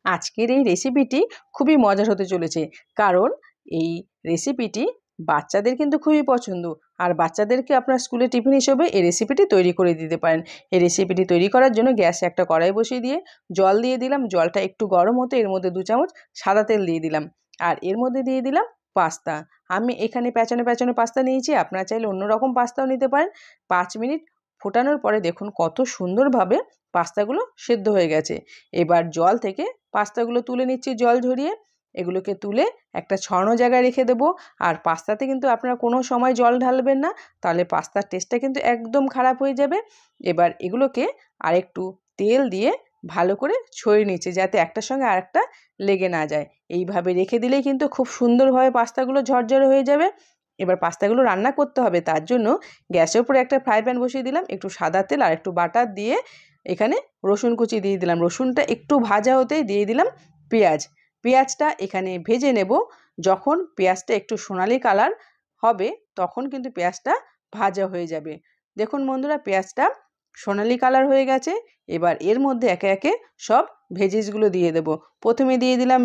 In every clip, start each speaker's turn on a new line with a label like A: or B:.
A: আজকের এই রেসিপিটি খুবই মজার হতে চলেছে, কারণ এই রেসিপিটি বাচ্চাদের কিন্তু খুবই পছন্দ। আর বাচ্চাদেরকে আপনার স্কুলে টিফিন হিসেবে এই রেসিপিটি তৈরি করে দিতে পারেন। এই রেসিপিটি তৈরি করার জন্য গ্যাসে একটা কড়াই বসিয়ে দিয়ে জল দিয়ে দিলাম। জলটা একটু গরম হতে এর মধ্যে 2 চামচ সাদা তেল দিয়ে দিলাম, আর এর মধ্যে দিয়ে দিলাম পাস্তা। আমি এখানে প্যাঁচানো প্যাঁচানো পাস্তা নিয়েছি, আপনারা চাইলে অন্যরকম পাস্তাও নিতে পারেন। 5 মিনিট ফোটানোর পরে দেখুন কত সুন্দরভাবে পাস্তাগুলো সেদ্ধ হয়ে গেছে। এবার জল থেকে পাস্তাগুলো তুলে নিচ্ছি জল ঝরিয়ে। এগুলোকে তুলে একটা ছড়ানো জায়গায় রেখে দেবো। আর পাস্তাতে কিন্তু আপনারা কোনো সময় জল ঢালবেন না, তাহলে পাস্তার টেস্টটা কিন্তু একদম খারাপ হয়ে যাবে। এবার এগুলোকে আরেকটু তেল দিয়ে ভালো করে ছড়িয়ে নিচ্ছি, যাতে একটার সঙ্গে আরেকটা লেগে না যায়। এইভাবে রেখে দিলেই কিন্তু খুব সুন্দরভাবে পাস্তাগুলো ঝরঝরে হয়ে যাবে। এবার পাস্তাগুলো রান্না করতে হবে, তার জন্য গ্যাসের উপরে একটা ফ্রাই প্যান বসিয়ে দিলাম। একটু সাদা তেল আর একটু বাটার দিয়ে এখানে রসুন কুচি দিয়ে দিলাম। রসুনটা একটু ভাজা হতেই দিয়ে দিলাম পেঁয়াজ। পেঁয়াজটা এখানে ভেজে নেব। যখন পেঁয়াজটা একটু সোনালি কালার হবে তখন কিন্তু পেঁয়াজটা ভাজা হয়ে যাবে। দেখুন বন্ধুরা, পেঁয়াজটা সোনালি কালার হয়ে গেছে। এবার এর মধ্যে একে একে সব ভেজিসগুলো দিয়ে দেব। প্রথমে দিয়ে দিলাম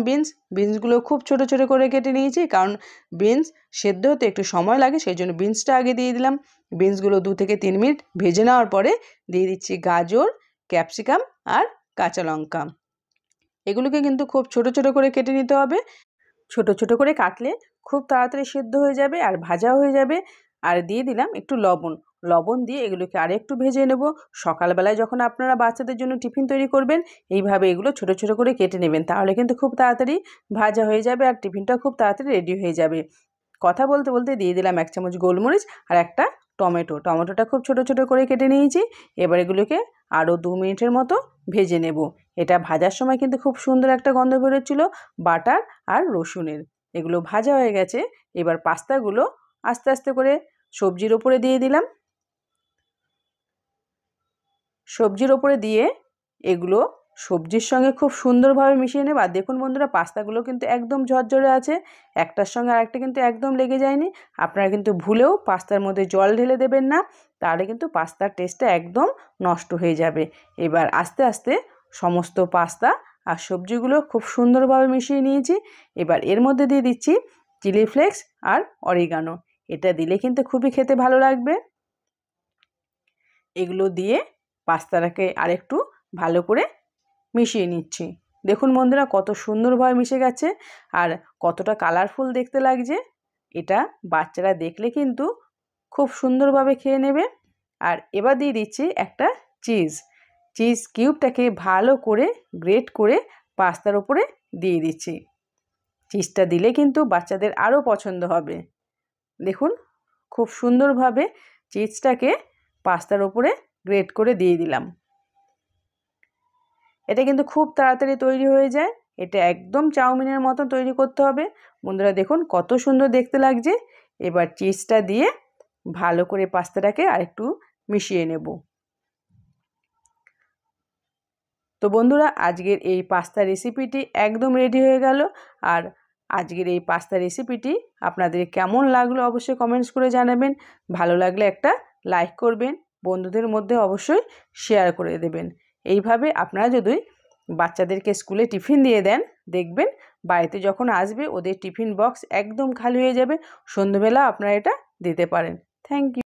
A: বিনসগুলো খুব ছোট ছোট করে কেটে নিয়েছি, কারণ বিনস সেদ্ধ হতে একটু সময় লাগে, সেই জন্য বিনসটা আগে দিয়ে দিলাম। বিনসগুলো 2 থেকে 3 মিনিট ভেজে নেওয়ার পরে দিয়ে দিচ্ছি গাজর, ক্যাপসিকাম আর কাঁচা লঙ্কা। এগুলোকে কিন্তু খুব ছোট ছোট করে কেটে নিতে হবে। ছোট ছোট করে কাটলে খুব তাড়াতাড়ি সেদ্ধ হয়ে যাবে আর ভাজাও হয়ে যাবে। আর দিয়ে দিলাম একটু লবণ দিয়ে এগুলোকে আরেকটু ভেজে নেব। সকালবেলায় যখন আপনারা বাচ্চাদের জন্য টিফিন তৈরি করবেন, এইভাবে এগুলো ছোট ছোট করে কেটে নেবেন, তাহলে কিন্তু খুব তাড়াতাড়ি ভাজা হয়ে যাবে আর টিফিনটা খুব তাড়াতাড়ি রেডি হয়ে যাবে। কথা বলতে বলতে দিয়ে দিলাম 1 চামচ গোলমরিচ আর একটা টমেটোটা খুব ছোট ছোট করে কেটে নিয়েছি। এবার এগুলোকে আরও 2 মিনিটের মতো ভেজে নেব। এটা ভাজার সময় কিন্তু খুব সুন্দর একটা গন্ধ বেরোচ্ছিল বাটার আর রসুনের। এগুলো ভাজা হয়ে গেছে। এবার পাস্তাগুলো আস্তে আস্তে করে সবজির ওপরে দিয়ে দিলাম। সবজির ওপরে দিয়ে এগুলো সবজির সঙ্গে খুব সুন্দরভাবে মিশিয়ে নেব। আর দেখুন বন্ধুরা, পাস্তাগুলো কিন্তু একদম ঝরঝরে আছে, একটার সঙ্গে আরেকটা কিন্তু একদম লেগে যায়নি। আপনারা কিন্তু ভুলেও পাস্তার মধ্যে জল ঢেলে দেবেন না, তাহলে কিন্তু পাস্তার টেস্টটা একদম নষ্ট হয়ে যাবে। এবার আস্তে আস্তে সমস্ত পাস্তা আর সবজিগুলো খুব সুন্দরভাবে মিশিয়ে নিয়েছি। এবার এর মধ্যে দিয়ে দিচ্ছি চিলি ফ্লেক্স আর অরিগানো। এটা দিলে কিন্তু খুবই খেতে ভালো লাগবে। এগুলো দিয়ে পাস্তাটাকে আরেকটু ভালো করে মিশিয়ে নিচ্ছি। দেখুন বন্ধুরা, কত সুন্দরভাবে মিশে গেছে আর কতটা কালারফুল দেখতে লাগছে। এটা বাচ্চারা দেখলে কিন্তু খুব সুন্দরভাবে খেয়ে নেবে। আর এবার দিয়ে দিচ্ছি একটা চিজ কিউবটাকে ভালো করে গ্রেট করে পাস্তার ওপরে দিয়ে দিচ্ছি। চিজটা দিলে কিন্তু বাচ্চাদের আরও পছন্দ হবে। দেখুন খুব সুন্দরভাবে চিজটাকে পাস্তার ওপরে গ্রেট করে দিয়ে দিলাম। এটা কিন্তু খুব তাড়াতাড়ি তৈরি হয়ে যায়। এটা একদম চাউমিনের মতো তৈরি করতে হবে। বন্ধুরা দেখুন কত সুন্দর দেখতে লাগছে। এবার চিজটা দিয়ে ভালো করে পাস্তাটাকে আরেকটু মিশিয়ে নেব। তো বন্ধুরা, আজকের এই পাস্তা রেসিপিটি একদম রেডি হয়ে গেল। আর আজকের এই পাস্তা রেসিপিটি আপনাদের কেমন লাগলো অবশ্যই কমেন্টস করে জানাবেন। ভালো লাগলে একটা লাইক করবেন, বন্ধুদের মধ্যে অবশ্যই শেয়ার করে দেবেন। এইভাবে আপনারা যদি বাচ্চাদেরকে স্কুলে টিফিন দিয়ে দেন, দেখবেন বাড়িতে যখন আসবে ওদের টিফিন বক্স একদম খালি হয়ে যাবে। সন্ধ্যেবেলা আপনারা এটা দিতে পারেন। Thank you.